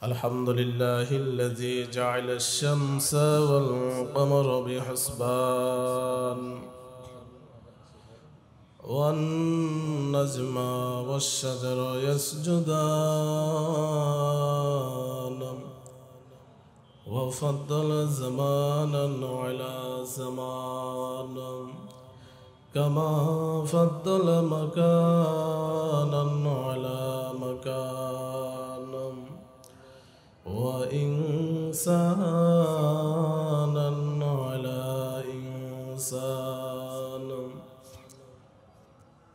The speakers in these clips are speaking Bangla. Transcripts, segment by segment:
الحمد لله الذي جعل الشمس والقمر بحسبان والنجم والشجر يسجدان وفضل زمانا على زمان كما فضل مكانا على مكان وإنسانا على إنسان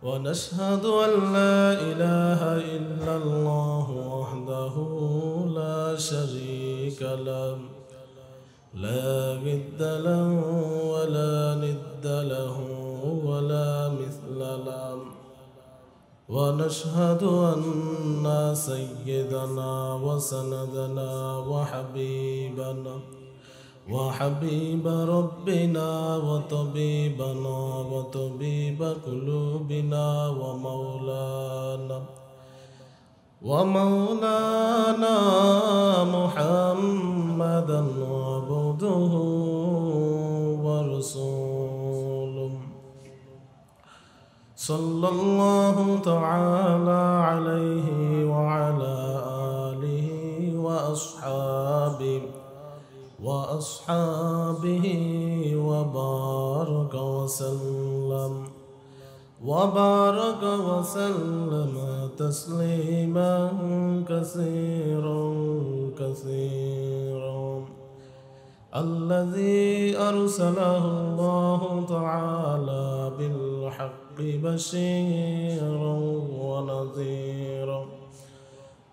ونشهد أن لا إله إلا الله وحده لا شريك له لا ضد له ولا ند له ولا مثل له ونشهد أن سيدنا وسندنا وحبيب ربنا وطبيبنا وطبيب قلوبنا ومولانا محمدا عبده ورسوله صلى الله تعالى عليه وعلى آله وأصحابه وبارك وسلم تسليما كثيرا الذي أرسله الله تعالى بالحق بشيرا ونذيرا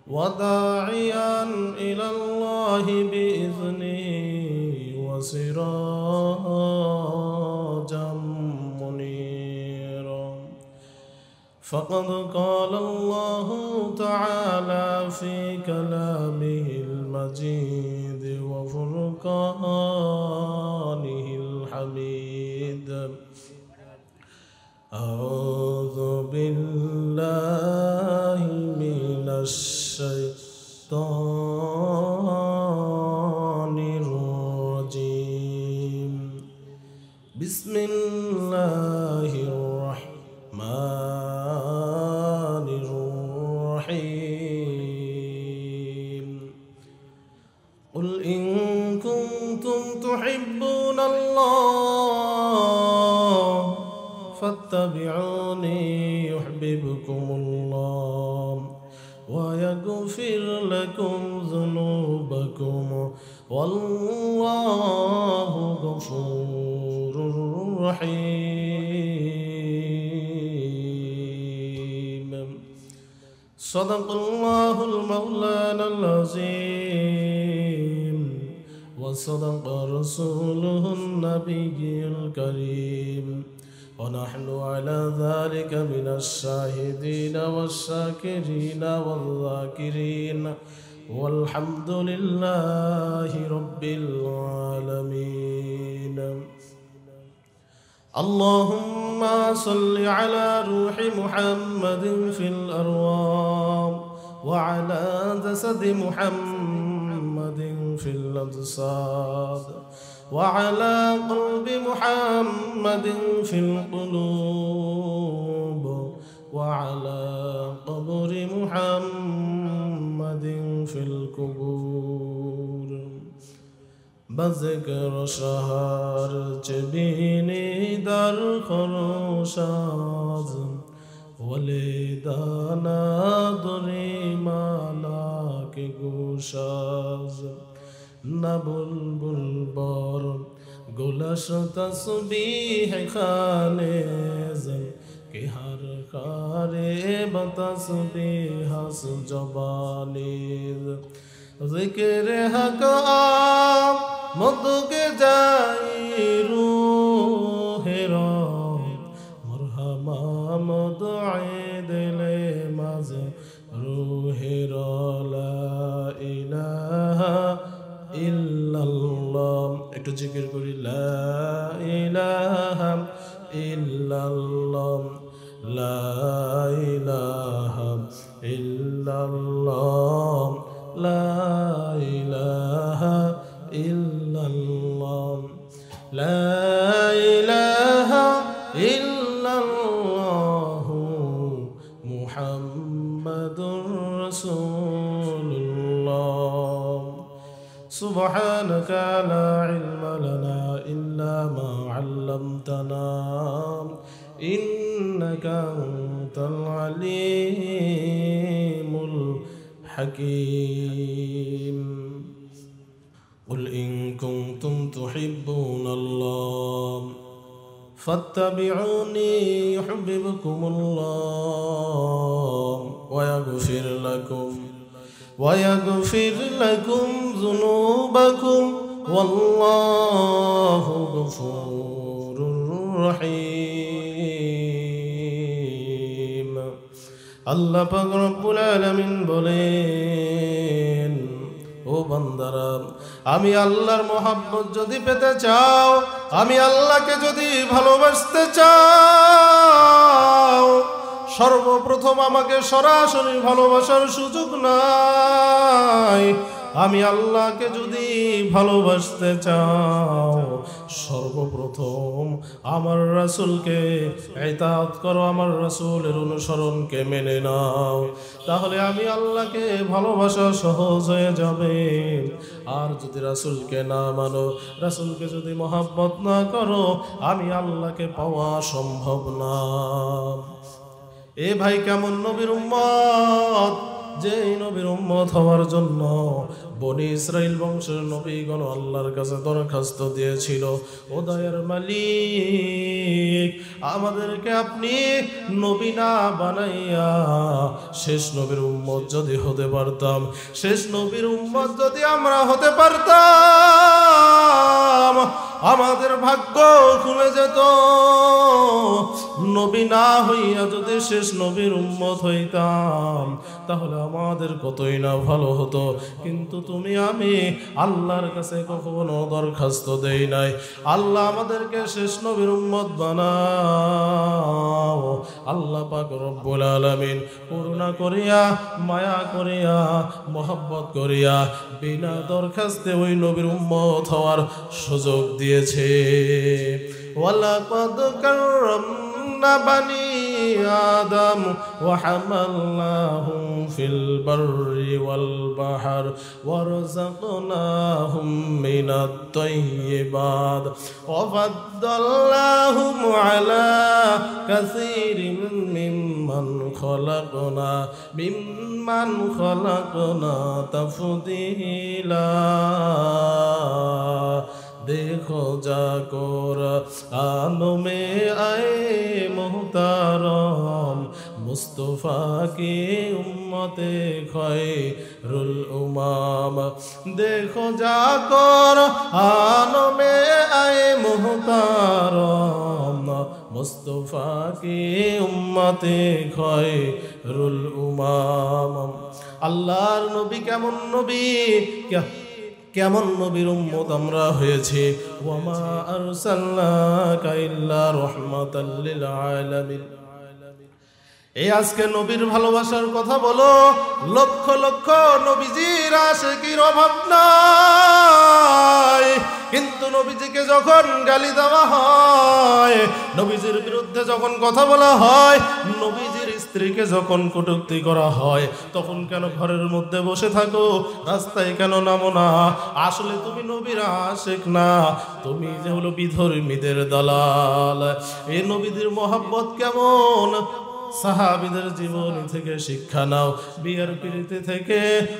وداعيا إلى الله بإذنه وسراجا منيرا فقد قال الله تعالى في كلامه المجيد وفرقانه الحميد أعوذ بالله من الشيطان الرجيم بسم الله الرحمن الرحيم قل إن كنتم تحبون الله فاتبعوني يحببكم الله ويغفر لكم ذنوبكم والله غفور رحيم صدق الله المولانا العظيم وصدق رسوله النبي الكريم ونحن على ذلك من الشاهدين والشاكرين والذاكرين والحمد لله رب العالمين اللهم صل على روح محمد في الأرواح وعلى جسد محمد في الأجساد وعلى قلب محمد في القلوب وعلى قبر محمد في القبور بذكر شهر جبيني در خروشاز ولیدانا دری مالا کی گوشاز نبلبل بار گلش تسبیح خانیز کہ ہر خارے بتسبیح جبانیز ذکر حق آمد کے جائی روح را مرحبا مدعی دل مز روح را لا الہ ইল্লাল্লাহ একটু জিকির করি লা ইলাহা ইল্লাল্লাহ লা ইলাহা ইল্লাল্লাহ লা ইলাহা ইল্লাল্লাহ লা ইলাহা ইল্লাল্লাহু মুহাম্মাদুর রাসূলুল্লাহ সুবহানাকা লা ইলমা লানা ইল্লা মা 'আল্লামতানা ইন্নাকা আনতাল আলিমুল হাকীম قل إن كنتم تحبون الله فاتبعوني يحببكم الله ويغفر لكم ذنوبكم والله غفور رحيم আল্লাহ পাক রব্বুল আলামিন বলেন ও বান্দারা আমি আল্লাহর মহব্বত যদি পেতে চাও আমি আল্লাহকে যদি ভালোবাসতে চাও সর্বপ্রথম আমাকে সরাসরি ভালোবাসার সুযোগ নাই আমি আল্লাহকে যদি ভালোবাসতে চাও সর্বপ্রথম আমার রাসূলকে ইতাআত করো আমার রাসূলের অনুসরণকে মেনে নাও তাহলে আমি আল্লাহকে ভালোবাসা সহজ হয়ে যাবে আর যদি রাসূলকে না মানো রাসূলকে যদি মহব্বত না করো আমি আল্লাহকে পাওয়া সম্ভব না এ ভাই কেমন নবীর উম্মত যে নবীর উম্মত হওয়ার জন্য বনি ইসরাইল বংশের নবীগণ আল্লাহর কাছে দরখাস্ত দিয়েছিল ও দয়ার মালিক আমাদেরকে আপনি নবী না বানাইয়া শেষ নবীর উম্মত যদি হতে পারতাম শেষ নবীর উম্মত যদি আমরা হতে পারতাম আমাদের ভাগ্য খুলে যেত নবী না হইয়া যদি শেষ নবীর উম্মত হইতাম তাহলে আমাদের কতই না ভালো হতো কিন্তু তুমি আমি আল্লাহর কাছে কখনো দরখাস্ত দেই নাই আল্লাহ আমাদেরকে শেষ নবীর উম্মত বানাও আল্লাহ পাক রব্বুল আলামিন করুণা করিয়া মায়া করিয়া মহব্বত করিয়া বিনা দরখাস্তে ওই নবীর উম্মত হওয়ার সুযোগ দিয়েছে ওয়ালাকাদ কাররামনা বানি আদম ওয়া হামালনাহুম ফিল বাররি ওয়াল বাহর ওয়ারযাকনাহুম মিনাত তাইয়্যিবাত ওয়া ফাদ্দালনাহুম আলা কাসীরিন মিম্মান খলাকনা তাফদীলা देखो जाकोर आनो में आए मुहतारम मुस्तफ़ा की उम्मते खैरुल उमाम देखो जाकोर आनो में आए मुहतारम मुस्तफ़ा की उम्मते खैरुल उमाम अल्लाहर नबी केमन नबी क्या কেমন নবীর উম্মত আমরা হয়েছি ওয়ামা আরসালনাকা ইল্লা রাহমাতাল লিল আলামিন এই আজকে নবীর ভালোবাসার কথা বলো লক্ষ লক্ষ নবীজির আশিকির অভাব নাই কিন্তু নবীজিকে যখন গালি দেওয়া হয় নবীজির বিরুদ্ধে যখন কথা বলা হয় নবীজির স্ত্রীকে যখন কটূক্তি করা হয় তখন কেন ঘরের মধ্যে বসে থাকো রাস্তায় কেন নামো না আসলে তুমি নবীর আশিক না তুমি যে হলো বিধর্মীদের দালাল এই নবীদের মহব্বত কেমন সাহাবীদের জীবনী থেকে শিক্ষা নাও বিয়ের পিড়িতে থেকে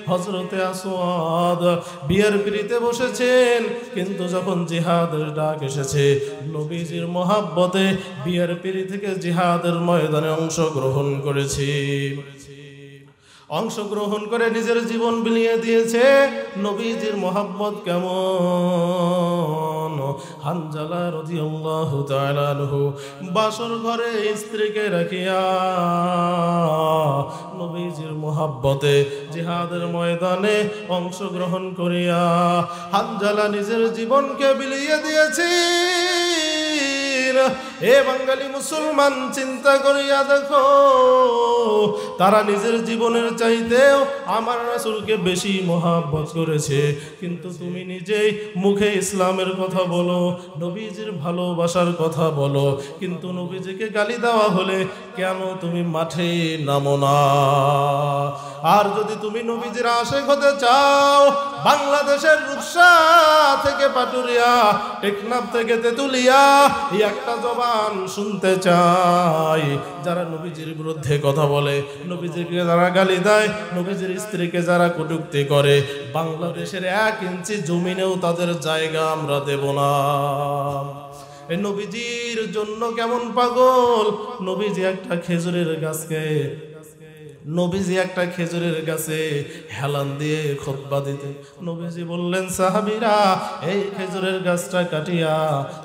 হযরতে আসওয়াদ বিয়ের পিড়িতে বসেছেন কিন্তু যখন জিহাদের ডাক এসেছে নবীজির মহব্বতে বিয়ের পিড়ি থেকে জিহাদের ময়দানে অংশগ্রহণ করেছি অংশগ্রহণ করে নিজের জীবন বিলিয়ে দিয়েছে নবীজির মহব্বত কেমন হানজালা রাদিয়াল্লাহু তাআলা আনহু বাসর ঘরে স্ত্রীকে রাখিয়া নবীজির মহব্বতে জিহাদের ময়দানে অংশগ্রহণ করিয়া হানজালা নিজের জীবনকে বিলিয়ে দিয়েছে এ বাঙালি মুসলমান, চিন্তা করিয়া দেখো, তারা নিজের জীবনের চাইতেও আমার রাসূলকে বেশি মহব্বত করেছে, কিন্তু তুমি নিজেই মুখে ইসলামের কথা বলো, নবীজির ভালোবাসার কথা বলো, কিন্তু নবীজিকে গালি দেওয়া হলে কেন তুমি মাঠে নামো না? আর যদি তুমি নবীজির আশিক হতে চাও, বাংলাদেশের রূপসা থেকে পাটুরিয়া, টেকনাফ থেকে তেতুলিয়া, এই একটা জবান শুনতে চাই যারা নবীজির বিরুদ্ধে কথা বলে, নবীজিকে যারা গালি দেয়, নবীজির স্ত্রীকে যারা কটূক্তি করে, বাংলাদেশের 1 ইঞ্চি জমিনেও তাদের জায়গা আমরা দেব না। এই নবীজির জন্য কেমন পাগল! নবীজি একটা খেজুরের গাছে হেলান দিয়ে খুতবা দিতে, নবীজি বললেন, সাহাবীরা এই খেজুরের গাছটা কাটিয়া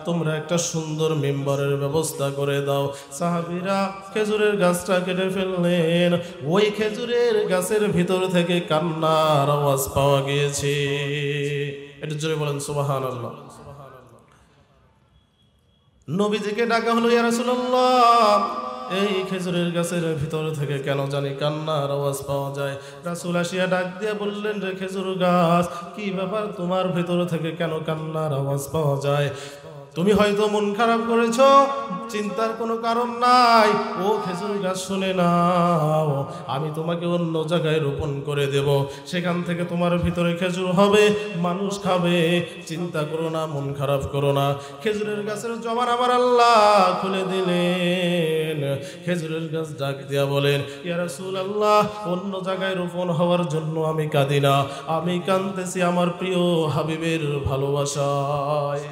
তোমরা একটা সুন্দর মিম্বরের ব্যবস্থা করে দাও। সাহাবীরা খেজুরের গাছটা কেটে ফেললেন। ওই খেজুরের গাছের ভিতর থেকে কান্নার আওয়াজ পাওয়া গিয়েছে। এটা জোরে বলেন সুবহানাল্লাহ। নবীজিকে ডাকা হলো, ইয়া রাসূলুল্লাহ, এই খেজুরের গাছের ভিতর থেকে কেন জানি কান্নার আওয়াজ পাওয়া যায়। রাসূল আসিয়া ডাক দিয়ে বললেন, রে খেজুর গাছ, কি ব্যাপার, তোমার ভিতর থেকে কেন কান্নার আওয়াজ পাওয়া যায়? তুমি হয়তো মন খারাপ করেছো, চিন্তার কোনো কারণ নাই। ও খেজুর গাছ, শুনে নাও, আমি তোমাকে অন্য জায়গায় রোপণ করে দেব, সেখান থেকে তোমার ভিতরে খেজুর হবে, মানুষ খাবে, চিন্তা করো না, মন খারাপ করো না। খেজুরের গাছের জবান আমার আল্লাহ খুলে দিলেন। খেজুরের গাছ ডাক দিয়া বলেন, ইয়া রাসূলুল্লাহ, অন্য জায়গায় রোপণ হওয়ার জন্য আমি কাঁদি না, আমি কাঁদতেছি আমার প্রিয় হাবিবের ভালোবাসায়।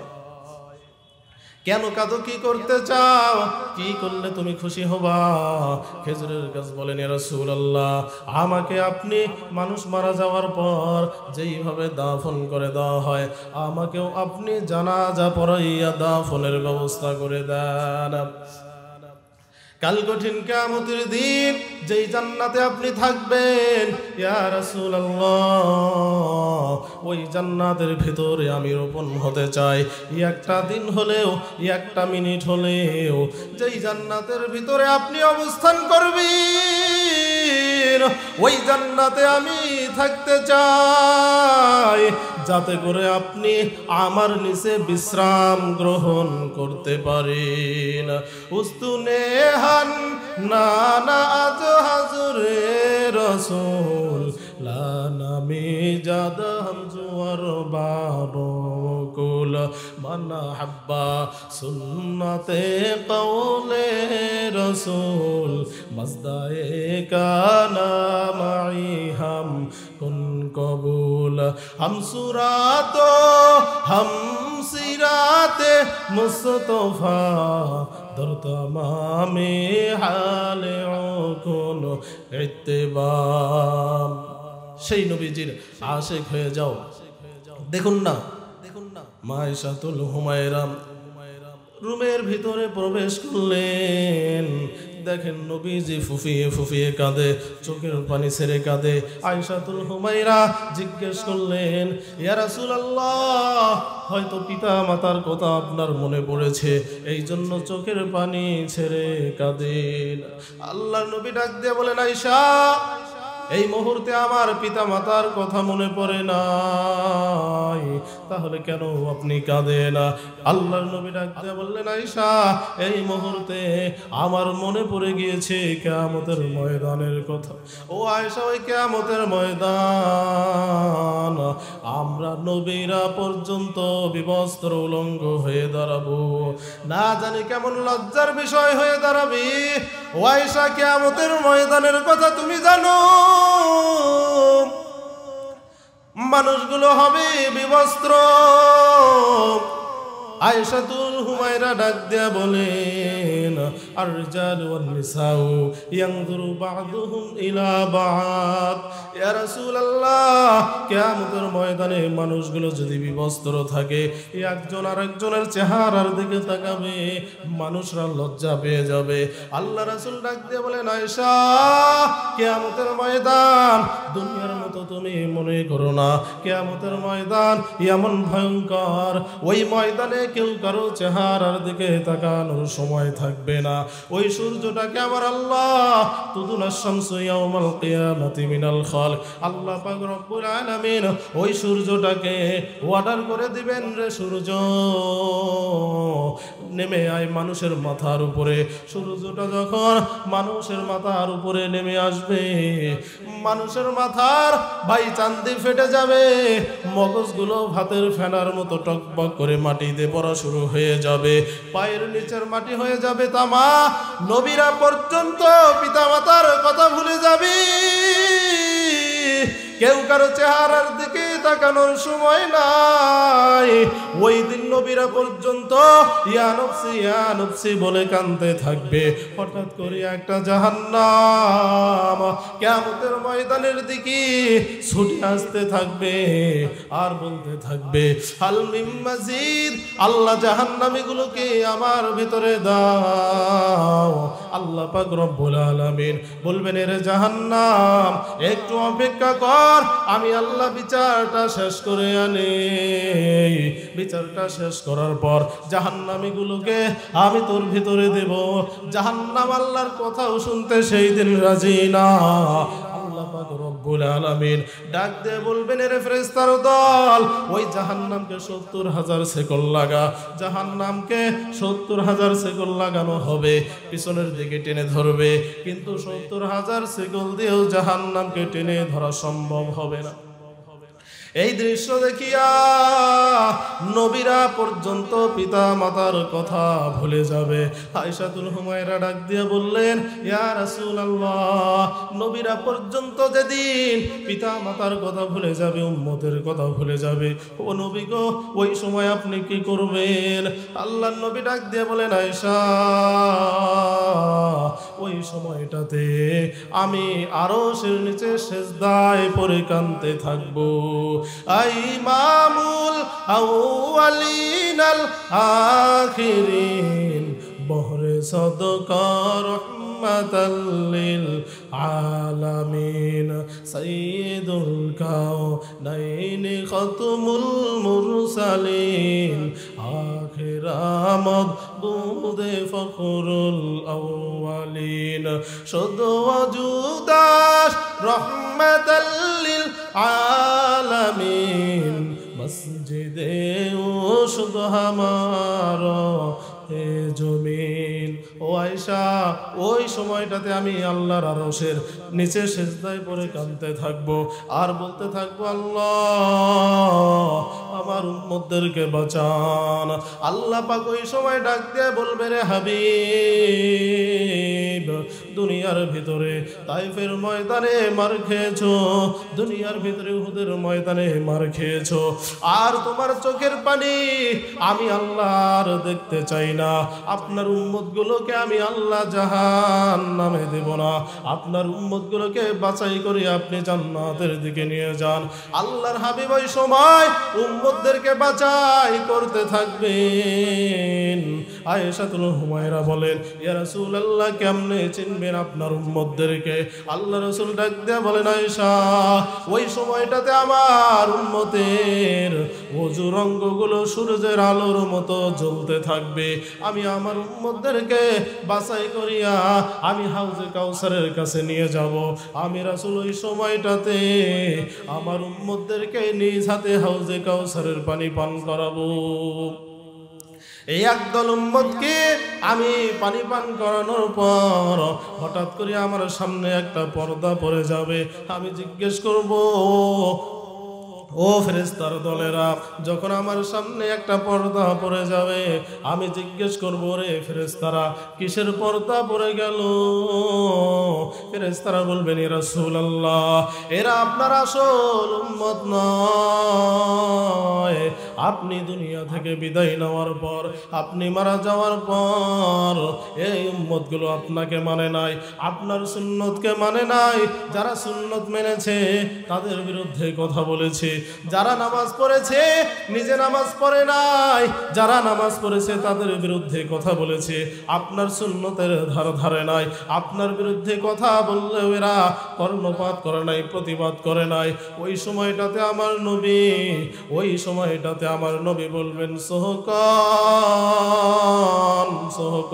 কেন কাঁদো? কি করতে চাও? কি করলে তুমি খুশি হবা? খেজুরের গাছ বলেন, ইয়া রাসূলুল্লাহ, আমাকে আপনি মানুষ মারা যাওয়ার পর যেইভাবে দাফন করে দেওয়া হয়, আমাকেও আপনি জানাজা পড়াইয়া দাফনের ব্যবস্থা করে দেন। কাল কঠিন কিয়ামতের দিন যেই জান্নাতে আপনি থাকবেন, ইয়া রাসূলুল্লাহ, ওই জান্নাতের ভিতরে আমি রোপণ হতে চাই। একটা দিন হলেও, একটা মিনিট হলেও যেই জান্নাতের ভিতরে আপনি অবস্থান করবেন, ওই জান্নাতে আমি থাকতে চাই, যাতে করে আপনি আমার নিচে বিশ্রাম গ্রহণ করতে পারেন। উস্তুনে হান নানা আজ হাজুরে রসুল লানামি জাদম জুয়ার বারকুল মানা হাব্বা সুন্নতে কওলে রসুল মজদায়ে কানা মাই হাম কুন কবুল हम सुरातो हम सिराते मुस्तफा दरतमामे हाले कुन इत्तिबाम। সেই নবীজির আশিক হয়ে যাও। দেখুন না মা আয়েশাতুল হুমায়রা রুমের ভিতরে প্রবেশ করলেন। দেখেন নবীজি ফুফিয়ে ফুফিয়ে কাঁদে, চোখের পানি ছেড়ে কাঁদে। আয়েশাতুল হুমায়রা জিজ্ঞেস করলেন, ইয়া রাসূলুল্লাহ, হয়তো পিতা মাতার কথা আপনার মনে পড়েছে, এই জন্য চোখের পানি ছেড়ে কাঁদেন। আল্লাহর নবী ডাক দিয়ে বলেন, আয়েশা, এই মুহূর্তে আমার পিতা মাতার কথা মনে পড়ে নাই, তাহলে কেন আপনি কাঁদেন? আল্লাহর নবী ডাক দিয়ে বললেন, আয়েশা, এই মুহূর্তে আমার মনে পড়ে গিয়েছে কিয়ামতের ময়দানের কথা। ও আয়েশা, ওই কিয়ামতের ময়দান আমরা নবীরা পর্যন্ত বিবস্ত্র উলঙ্গ হয়ে দাঁড়াবো, না জানি কেমন লজ্জার বিষয় হয়ে দাঁড়াবি। ও আয়েশা, কিয়ামতের ময়দানের কথা তুমি জানো? মানুষগুলো হবে বিবস্ত্র। আয়েশাতুল হুমায়রা ডাক দিয়া বলেন, আর রিজালু ওয়ান নিসাউ ইয়ানজুরু বা'দুহুম ইলা বা'দ। ইয়া রাসূলুল্লাহ, কিয়ামতের ময়দানে মানুষগুলো যদি বিবস্ত্র থাকে, একজন আরেকজনের চেহারার দিকে তাকাবে, মানুষরা লজ্জা পেয়ে যাবে। আল্লাহ রাসূল ডাক দিয়ে বলেন, আয়েশা, কিয়ামতের ময়দান দুনিয়ার মতো তুমি মনে করো না। কিয়ামতের ময়দান এমন ভয়ঙ্কর, ওই ময়দানে কেউ কারো চেহারার দিকে তাকানোর সময় থাকবে না। ওই সূর্যটাকে আমার আল্লাহ তুদুনাস শামসু ইয়াউমাল কিয়ামাতি মিনাল খাল, আল্লাহ পাক রব্বুল আলামিন ওই সূর্যটাকে অর্ডার করে দিবেন, রে সূর্য নেমে আয় মানুষের মাথার উপরে। সূর্যটা যখন মানুষের মাথার উপরে নেমে আসবে, মানুষের মাথার ভাই চান্দি ফেটে যাবে, মগজগুলো ভাতের ফেনার মতো টকবক করে মাটিতে পড়া শুরু হয়ে যাবে, পায়ের নিচের মাটি হয়ে যাবে তামা। নবীরা পর্যন্ত পিতামাতার কথা ভুলে যাবে, কেউ কারো চেহারার দিকে তাকানোর সময় নাই। ওই দিন নবীরা পর্যন্ত ইয়া নফসি বলে কাঁদতে থাকবে। হঠাৎ করে একটা জাহান্নাম কিয়ামতের ময়দানের দিকে ছুটে আসতে থাকবে আর বলতে থাকবে, হাল মিন মাজিদ, আল্লাহ জাহান্নামীগুলোকে আমার ভিতরে দাও। আল্লাহ পাক রব্বুল আলামিন বলবেন, এর জাহান্নাম একটু অপেক্ষা কর, আমি আল্লাহ বিচারটা শেষ করে আনি। বিচারটা শেষ করার পর জাহান্নামীগুলোকে আমি তোর ভিতরে দেব। জাহান্নাম আল্লাহর কথাও শুনতে সেই দিন রাজি না। আল্লাহ পাক রব্বুল আলামিন ডাক দিয়ে বলবেন, এর ফেরেশতার দল, ওই জাহান্নামকে ৭০,০০০ শেকল লাগা। জাহান্নামকে ৭০,০০০ শেকল লাগানো হবে, পিছনের দিকে টেনে ধরবে, কিন্তু ৭০,০০০ শেকল দিয়েও জাহান্নামকে টেনে ধরা সম্ভব হবে না। এই দৃশ্য দেখিয়া নবীরা পর্যন্ত পিতা মাতার কথা ভুলে যাবে। আয়েশাতুল হুমায়রা ডাক দিয়ে বললেন, ইয়া রাসূলুল্লাহ, নবীরা পর্যন্ত যেদিন পিতা মাতার কথা ভুলে যাবে, উম্মতের কথা ভুলে যাবে, ও নবী গো, ওই সময় আপনি কি করবেন? আল্লাহর নবী ডাক দিয়ে বলেন, আয়েশা, ওই সময়টাতে আমি আরশের নিচে সিজদায় পড়ে কাঁদতে থাকবো। ইমামুল আউয়ালিন আল আখিরিন, বহরে সদকা রহমাতাল লিল আলামিন, সাইয়্যিদুল কাওনাইন খাতমুল মুরসালিন, আখির মাদবুদে ফখরুল আউয়ালিন, শুধু ওয়াজুদাস রহমাতাল লিল আলামিন, মসজিদে ও শুধু হামারা হে জমিন। ও আয়েশা, ওই সময়টাতে আমি আল্লাহর আরশের নিচে সিজদায় পড়ে কাঁদতে থাকবো আর বলতে থাকবো, আল্লাহ আমার উম্মতদেরকে বাঁচান। আল্লাহ পাক ওই সময় ডাক দিয়ে বলবে, রে হাবিব, দুনিয়ার ভিতরে তাইফের ময়দানে মার খেয়েছো, দুনিয়ার ভিতরে উহুদের ময়দানে মার খেয়েছো, আর তোমার চোখের পানি আমি আল্লাহ আর দেখতে চাই না। আপনার উম্মতগুলোকে আমি আল্লাহ জাহান্নামে দেব না, আপনার উম্মতগুলোকে বাছাই করে আপনি জান্নাতের দিকে নিয়ে যান। আল্লাহর হাবিব ওই সময় উম্মতদেরকে বাছাই করতে থাকবেন। আয়েশাতুল হুমায়রা বলেন, ইয়া রাসূলুল্লাহ, কেমনে চিনবেন আপনার উম্মতদেরকে? আল্লাহ রাসূল ডাক দিয়ে বলেন, আয়েশা, ওই সময়টাতে আমার উম্মতের ওযুর অঙ্গগুলো সূর্যের আলোর মতো জ্বলতে থাকবে। আমি আমার উম্মতদেরকে বাছাই করিয়া আমি হাউজে কাউসারের কাছে নিয়ে যাব। আমি রাসূল ওই সময়টাতে আমার উম্মতদেরকে নিজ হাতে হাউজে কাউসারের পানি পান করাবো। এই একদল উম্মতকে আমি পানি পান করানোর পর হঠাৎ করে আমার সামনে একটা পর্দা পড়ে যাবে। আমি জিজ্ঞেস করব, ও ফেরেশতার দলেরা, যখন আমার সামনে একটা পর্দা পড়ে যাবে, আমি জিজ্ঞেস করব, রে ফেরেশতারা, কিসের পর্দা পড়ে গেল? ফেরেশতারা বলবেন, ইয়া রাসূলুল্লাহ, এরা আপনার আসল উম্মত নয়, আপনি দুনিয়া থেকে বিদায় নেওয়ার পর, আপনি মারা যাওয়ার পর এই উম্মতগুলো আপনাকে মানে নাই, আপনার সুন্নতকে মানে নাই। যারা সুন্নত মেনেছে তাদের বিরুদ্ধে কথা বলেছে, যারা নামাজ পড়েছে নিজে নামাজ পড়ে নাই, যারা নামাজ পড়েছে তাদের বিরুদ্ধে কথা বলেছে, আপনার সুন্নতের ধারে নাই। আপনার বিরুদ্ধে কথা বললেও এরা কর্ণপাত করে নাই, প্রতিবাদ করে নাই। ওই সময়টাতে আমার নবী, ওই সময়টাতে আমার নবী বলবেন সোহকান সোহক,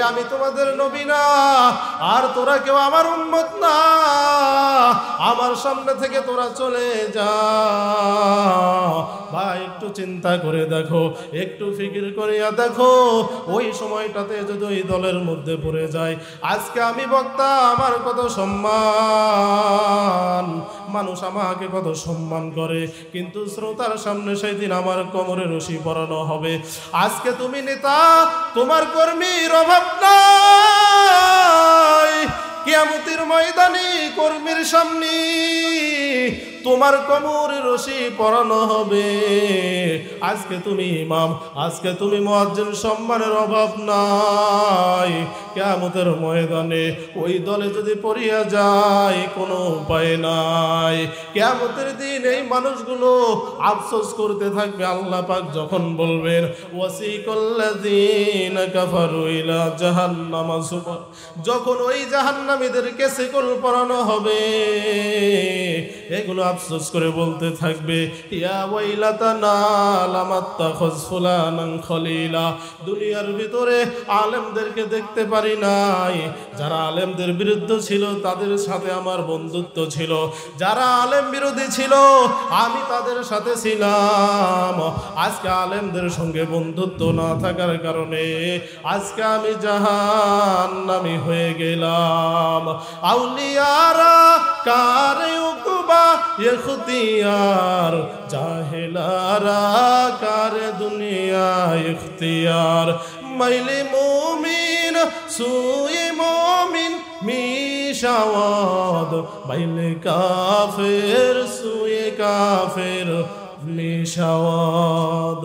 আমি তোমাদের নবী না, আর তোরা কেউ আমার উম্মত না, আমার সামনে থেকে তোরা চলে যা। ভাই একটু চিন্তা করে দেখো, একটু ফিকির করিয়া দেখো, ওই সময়টাতে যদি ওই দলের মধ্যে পড়ে যায়। আজকে আমি বক্তা, আমার কত সম্মান, মানুষ আমাকে কত সম্মান করে, কিন্তু শ্রোতার সামনে সেই দিন আমার কোমরে রশি পরানো হবে। আজকে তুমি নেতা, তোমার কর্মীর অভাব নাই, কিয়ামতের ময়দানে কর্মীর সামনে তোমার কোমরে রশি পরানো হবে। আজকে তুমি ইমাম, আজকে তুমি মুয়াজ্জিন, সম্মানের অভাব নাই। কিয়ামতের ময়দানে ওই দলে যদি পড়িয়া যায় কোনো উপায় নাই। কিয়ামতের দিন এই মানুষগুলো আফসোস করতে থাকবে। আল্লাহ পাক যখন বলবেন ওয়াসিকাল্লাযীনা কাফারু ইলা জাহান্নামা যুমার, যখন ওই জাহান্নামীদেরকে শিকল পরানো হবে, এগুলো আফসোস করে বলতে থাকবে ইয়া ওয়াইলাতানা লামাত্তাখাজ ফুলানান খলিলা। দুনিয়ার ভিতরে আলেমদেরকে দেখতে পারি নাই, যারা আলেমদের বিরুদ্ধে ছিল তাদের সাথে আমার বন্ধুত্ব ছিল, যারা আলেম বিরোধী ছিল আমি তাদের সাথে ছিলাম। আজকে আলেমদের সঙ্গে বন্ধুত্ব না থাকার কারণে আজকে আমি জাহান্নামী হয়ে গেলাম। আউলিয়ারা কারে উকবা ইখতিয়ার, জাহেলারা কারে দুনিয়া ইখতিয়ার। মাইলে মুমিন সুয়ে মুমিন মিশাওয়াদ, মাইলে কাফের সুয়ে কাফের মিশাওয়াদ।